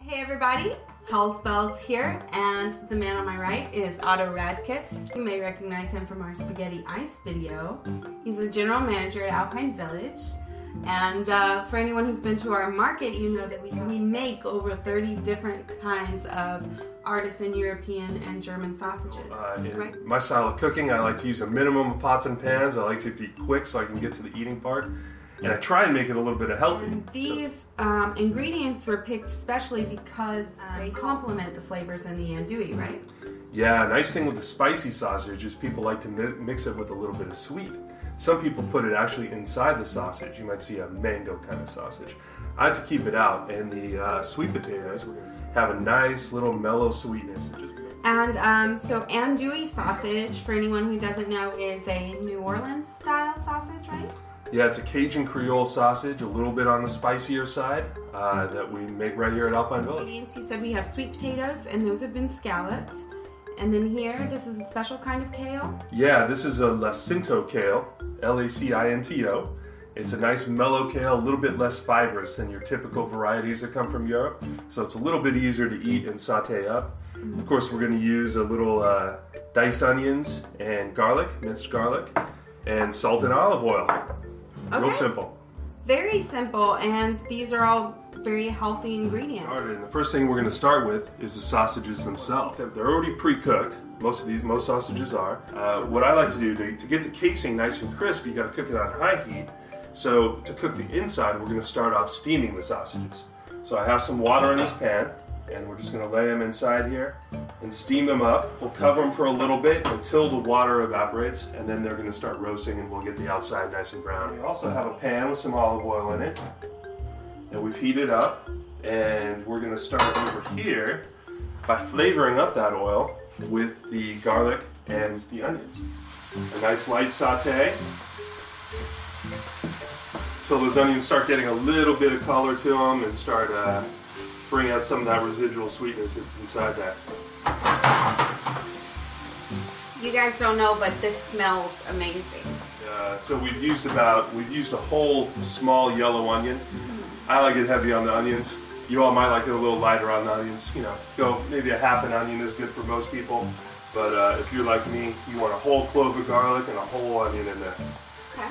Hey everybody, Haylz Bellz here, and the man on my right is Otto Radtke. You may recognize him from our spaghetti ice video. He's the general manager at Alpine Village, and for anyone who's been to our market, you know that we make over 30 different kinds of artisan European and German sausages. In my style of cooking, I like to use a minimum of pots and pans. I like to be quick so I can get to the eating part. And I try and make it a little bit healthy. And these ingredients were picked especially because they complement the flavors in the andouille, right? Yeah, nice thing with the spicy sausage is people like to mix it with a little bit of sweet. Some people put it actually inside the sausage. You might see a mango kind of sausage. I like to keep it out, and the sweet potatoes have a nice little mellow sweetness. And so andouille sausage, for anyone who doesn't know, is a New Orleans style sausage, right? Yeah, it's a Cajun Creole sausage, a little bit on the spicier side, that we make right here at Alpine Village. Ingredients, you said we have sweet potatoes, and those have been scalloped. And then here, this is a special kind of kale? Yeah, this is a Lacinto kale, L-A-C-I-N-T-O. It's a nice mellow kale, a little bit less fibrous than your typical varieties that come from Europe. So it's a little bit easier to eat and saute up. Of course, we're going to use a little diced onions and garlic, minced garlic, and salt and olive oil. Okay. Real simple. Very simple, and these are all very healthy ingredients. And the first thing we're going to start with is the sausages themselves. They're already pre-cooked. Most sausages are. What I like to do to get the casing nice and crisp, you got to cook it on high heat. So to cook the inside, we're going to start off steaming the sausages. So I have some water in this pan, and we're just going to lay them inside here and steam them up. We'll cover them for a little bit until the water evaporates, and then they're going to start roasting and we'll get the outside nice and brown. We also have a pan with some olive oil in it, and we've heated up, and we're going to start over here by flavoring up that oil with the garlic and the onions. A nice light saute until those onions start getting a little bit of color to them and start bring out some of that residual sweetness that's inside that. You guys don't know, but this smells amazing. So we've used a whole small yellow onion. I like it heavy on the onions. You all might like it a little lighter on the onions. You know, go maybe a half an onion is good for most people. But if you're like me, you want a whole clove of garlic and a whole onion in there. Okay.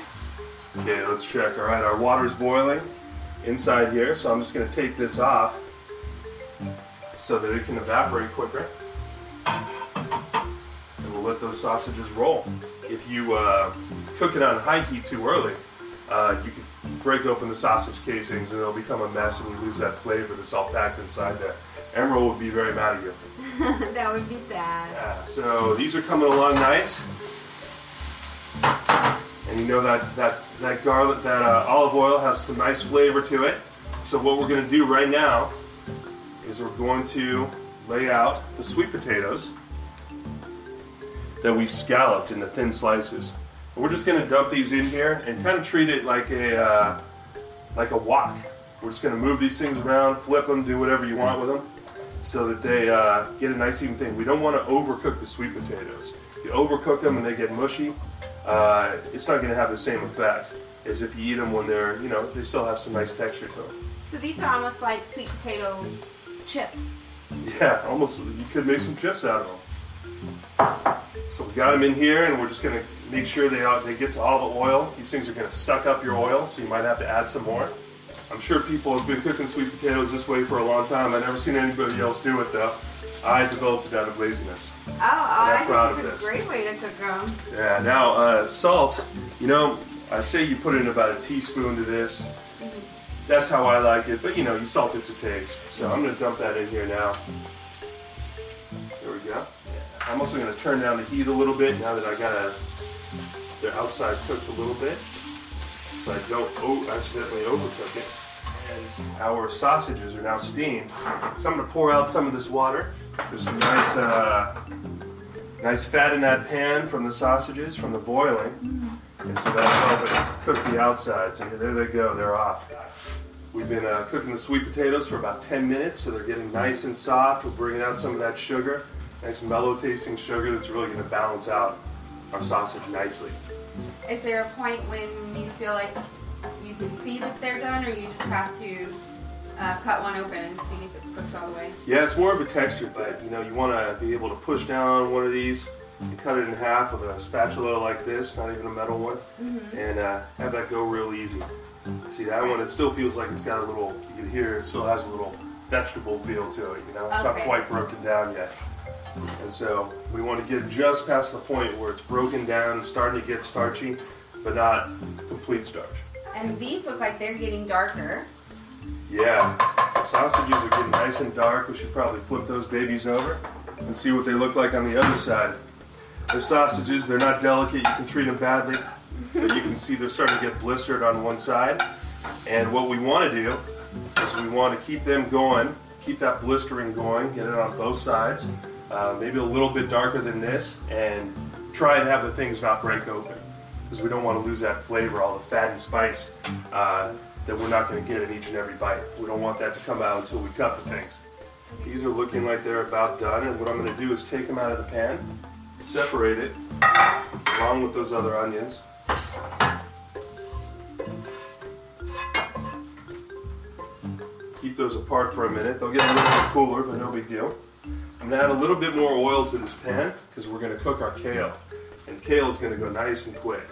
Okay, let's check. All right, our water's boiling inside here, so I'm just going to take this off so that it can evaporate quicker. And we'll let those sausages roll. If you cook it on high heat too early, you can break open the sausage casings and it'll become a mess and you lose that flavor that's all packed inside there. Emerald would be very mad at you. That would be sad. Yeah, so these are coming along nice. And you know that garlic, that olive oil has some nice flavor to it. So what we're going to do right now is we're going to lay out the sweet potatoes that we've scalloped into thin slices. And we're just going to dump these in here and kind of treat it like a wok. We're just going to move these things around, flip them, do whatever you want with them, so that they get a nice even thing. We don't want to overcook the sweet potatoes. If you overcook them and they get mushy, it's not going to have the same effect as if you eat them when they're, you know, they still have some nice texture to them. So these are almost like sweet potato chips. Yeah, almost. You could make some chips out of them. So we got them in here, and we're just going to make sure they get to all the oil. These things are going to suck up your oil, so you might have to add some more. I'm sure people have been cooking sweet potatoes this way for a long time. I've never seen anybody else do it, though. I developed it out of laziness. I think it's a great way to cook them. Yeah, now salt, you know, I say you put in about a teaspoon to this. That's how I like it, but you know, you salt it to taste. So I'm going to dump that in here now. There we go. I'm also going to turn down the heat a little bit now that I got the outside cooked a little bit, so I don't accidentally overcook it. And our sausages are now steamed. So I'm going to pour out some of this water. There's some nice fat in that pan from the sausages, from the boiling. And so that'll help it cook the outsides. And there they go, they're off. We've been cooking the sweet potatoes for about 10 minutes, so they're getting nice and soft. We're bringing out some of that sugar, nice mellow tasting sugar that's really going to balance out our sausage nicely. Is there a point when you feel like you can see that they're done, or you just have to cut one open and see if it's cooked all the way. Yeah, it's more of a texture thing. You know, you want to be able to push down one of these and cut it in half with a spatula like this, not even a metal one, and have that go real easy. See that one? It still feels like it's got a little, you can hear it still has a little vegetable feel to it, you know? It's not quite broken down yet. And so we want to get just past the point where it's broken down and starting to get starchy, but not complete starch. And these look like they're getting darker. Yeah, the sausages are getting nice and dark. We should probably flip those babies over and see what they look like on the other side. They're sausages, they're not delicate, you can treat them badly, but you can see they're starting to get blistered on one side. And what we want to do is we want to keep them going, keep that blistering going, get it on both sides, maybe a little bit darker than this, and try and have the things not break open, because we don't want to lose that flavor, all the fat and spice that we're not going to get in each and every bite. We don't want that to come out until we cut the things. These are looking like they're about done, and what I'm going to do is take them out of the pan, separate it along with those other onions. Keep those apart for a minute. They'll get a little bit cooler, but no big deal. I'm going to add a little bit more oil to this pan because we're going to cook our kale. And kale is going to go nice and quick.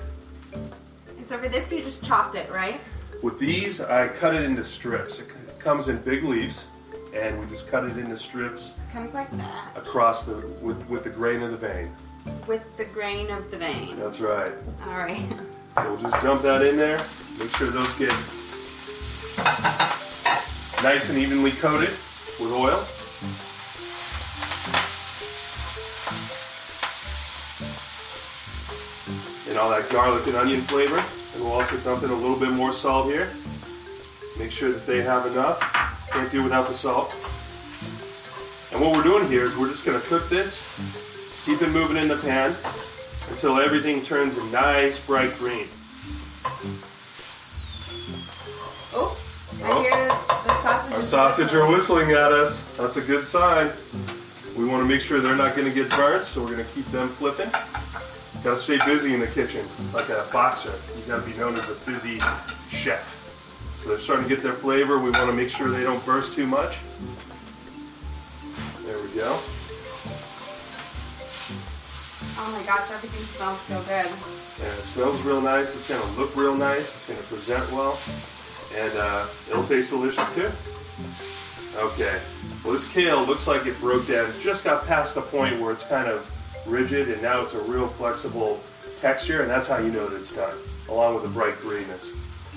And so for this you just chopped it, right? With these, I cut it into strips. It comes in big leaves, and we just cut it into strips. It comes like that. Across the, with the grain of the vein. With the grain of the vein. That's right. All right. So we'll just dump that in there. Make sure those get nice and evenly coated with oil. And all that garlic and onion flavor. And we'll also dump in a little bit more salt here. Make sure that they have enough. Can't do without the salt. And what we're doing here is we're just going to cook this, keep it moving in the pan until everything turns a nice bright green. Oh, I hear the sausage. Our sausage are whistling at us. That's a good sign. We want to make sure they're not going to get burnt, so we're going to keep them flipping. Got to stay busy in the kitchen, like a boxer. You got to be known as a busy chef. So they're starting to get their flavor. We want to make sure they don't burst too much. There we go. Oh my gosh, everything smells so good. And it smells real nice. It's going to look real nice. It's going to present well. And it'll taste delicious too. Okay. Well, this kale looks like it broke down. Just got past the point where it's kind of rigid, and now it's a real flexible texture, and that's how you know that it's done, along with the bright greenness.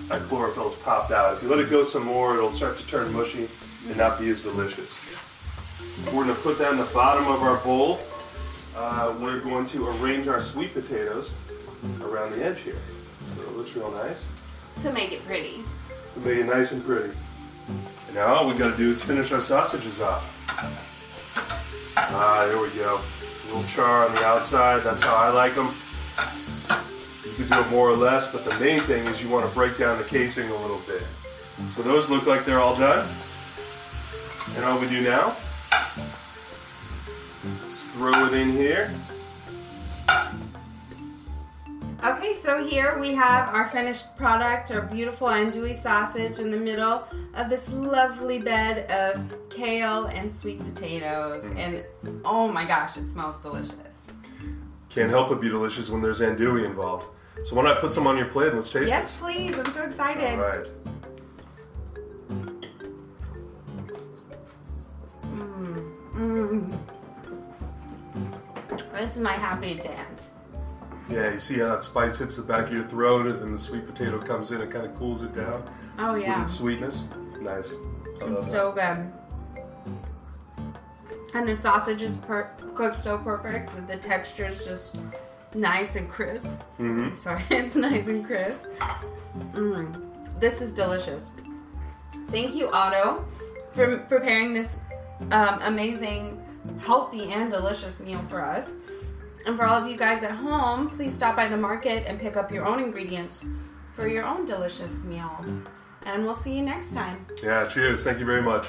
That chlorophyll's popped out. If you let it go some more, it'll start to turn mushy and not be as delicious. We're going to put that in the bottom of our bowl. We're going to arrange our sweet potatoes around the edge here. So it looks real nice. To make it pretty. To make it nice and pretty. And now all we got to do is finish our sausages off. There we go. A little char on the outside. That's how I like them. You can do it more or less, but the main thing is you want to break down the casing a little bit. So those look like they're all done. And all we do now is throw it in here. Okay, so here we have our finished product, our beautiful andouille sausage in the middle of this lovely bed of kale and sweet potatoes. And oh my gosh, it smells delicious. Can't help but be delicious when there's andouille involved. So why not put some on your plate and let's taste Yes, this? please. I'm so excited. All right. This is my happy dance. Yeah, you see how that spice hits the back of your throat and then the sweet potato comes in and kind of cools it down Oh yeah. with its sweetness. Nice. I love It's so good. And the sausage is cooked so perfect that the texture is just nice and crisp. Sorry, it's nice and crisp. This is delicious. Thank you, Otto, for preparing this amazing, healthy, and delicious meal for us. And for all of you guys at home, please stop by the market and pick up your own ingredients for your own delicious meal. And we'll see you next time. Yeah, cheers. Thank you very much.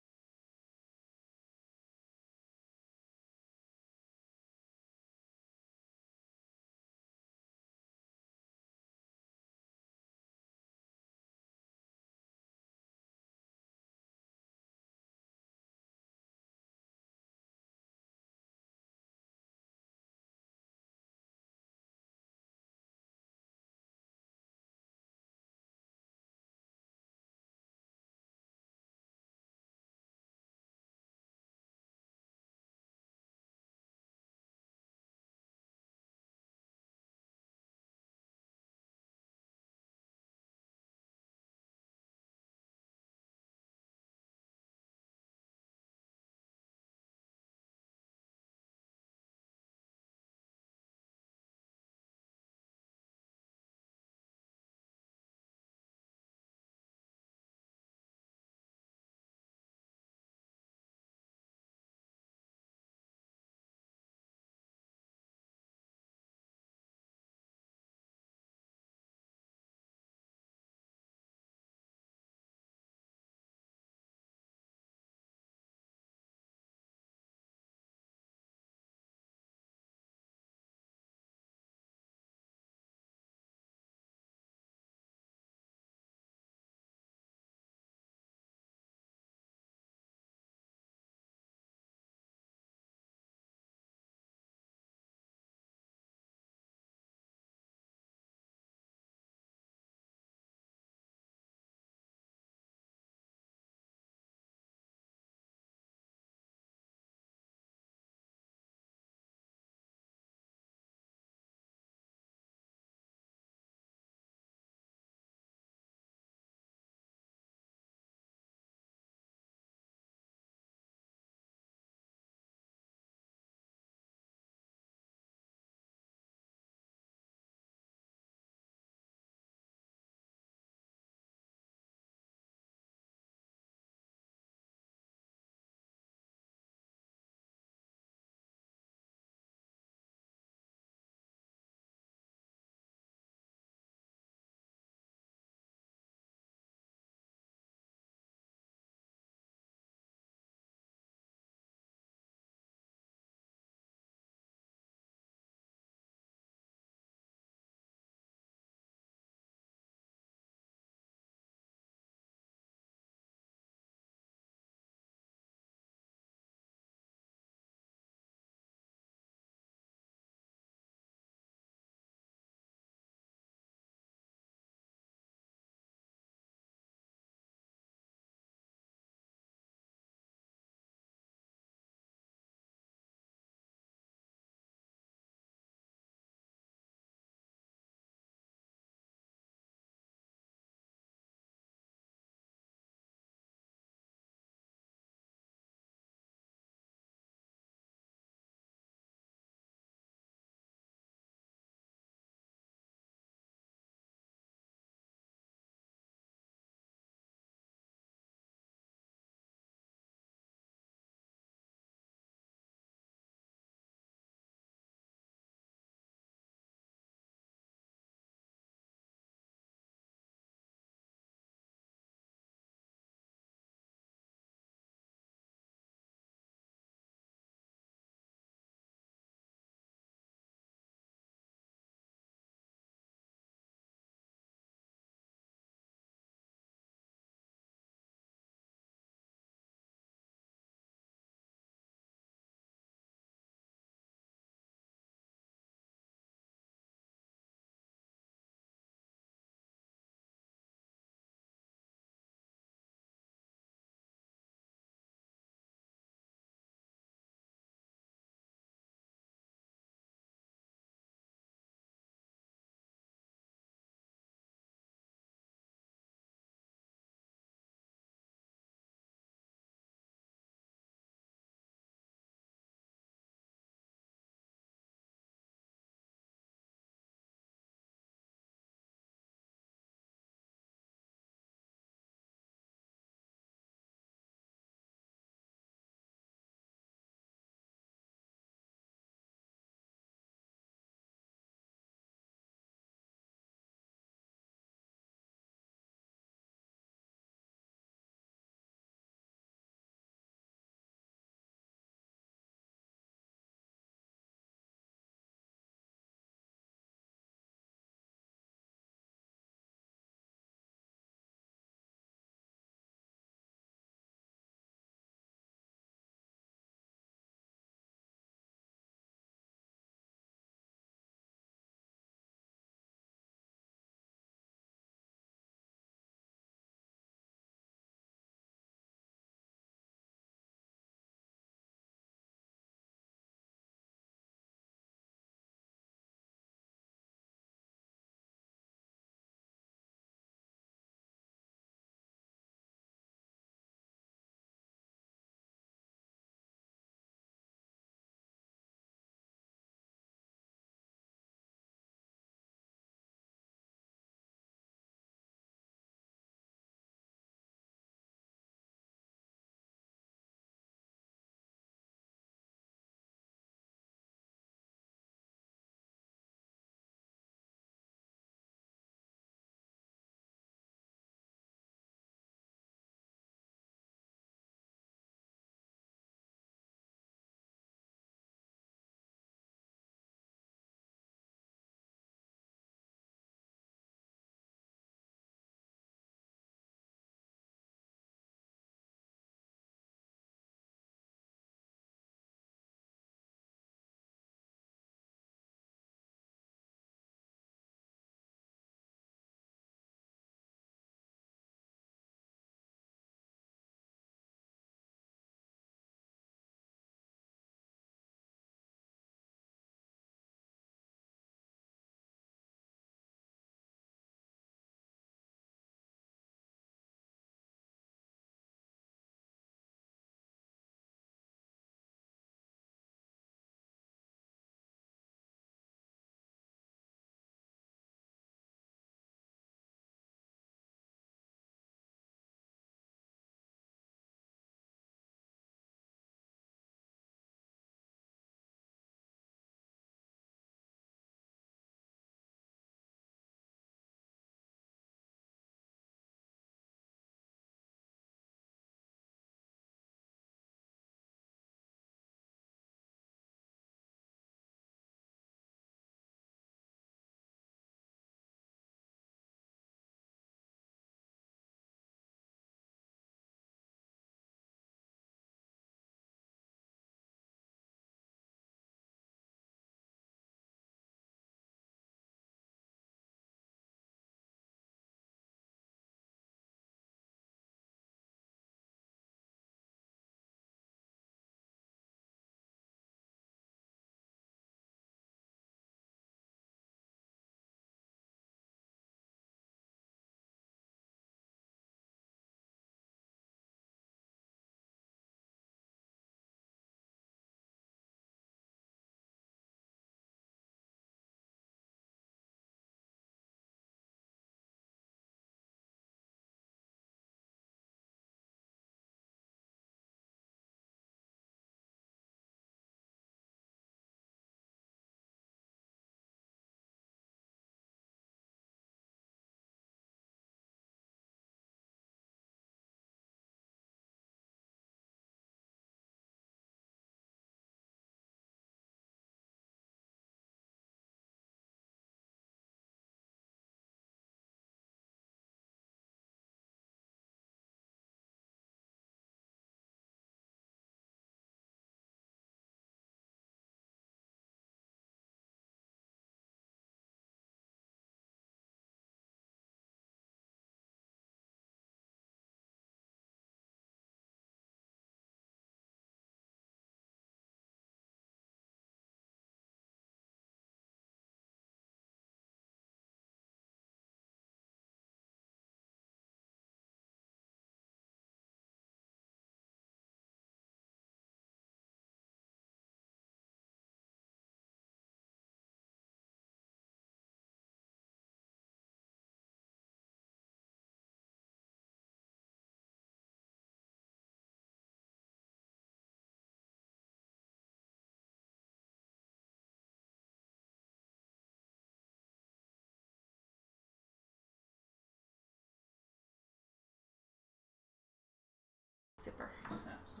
zipper. Snaps.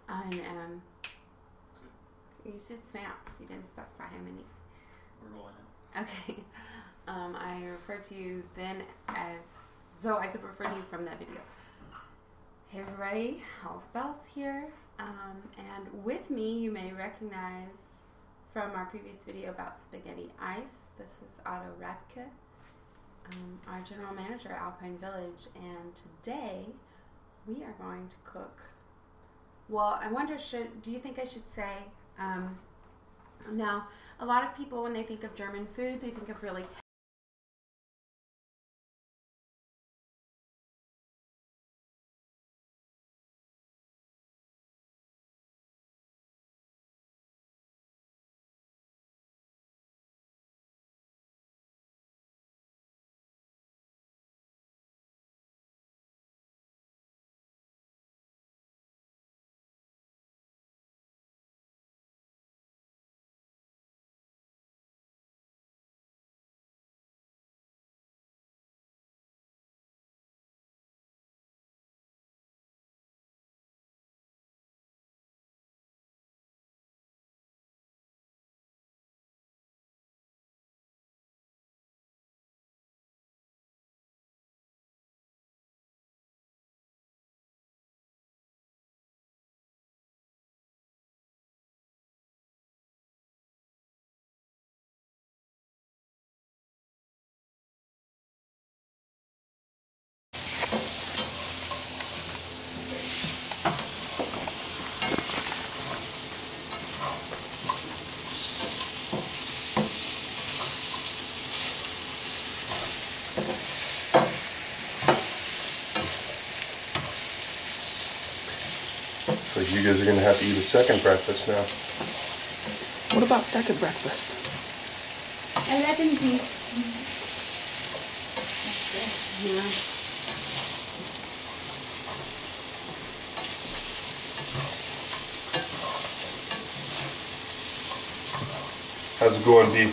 And you said snaps. You didn't specify how many. We're rolling it. Okay. I refer to you then as, so I could refer to you from that video. Hey everybody, Haylz Bellz here. And with me, you may recognize from our previous video about spaghetti ice. This is Otto Radtke, our general manager at Alpine Village, and today we are going to cook. Well, I wonder, do you think I should say, now, a lot of people, when they think of German food, they think of really Looks like you guys are going to have to eat a second breakfast now. What about second breakfast? 11 beef. Yeah. How's it going, B?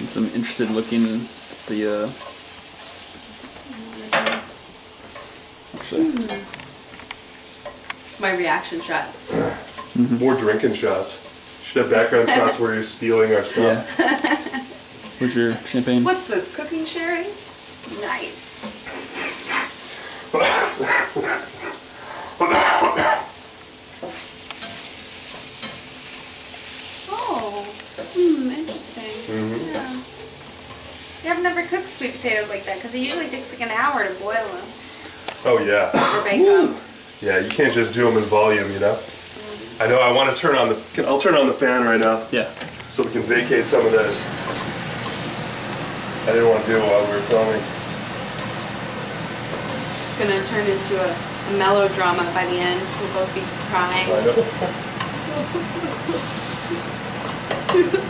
Some interested looking at the It's my reaction shots. More drinking shots. Should have background shots where you're stealing our stuff. Yeah. Where's your champagne? What's this, cooking sherry? Nice. Oh, interesting. Yeah. Yeah, I've never cooked sweet potatoes like that because it usually takes like an hour to boil them. Oh yeah. Or bake them. Yeah, you can't just do them in volume, you know. I know. I want to turn on the. I'll turn on the fan right now. Yeah. So we can vacate some of this. I didn't want to do it while we were filming. It's gonna turn into a melodrama by the end. We'll both be crying. I know.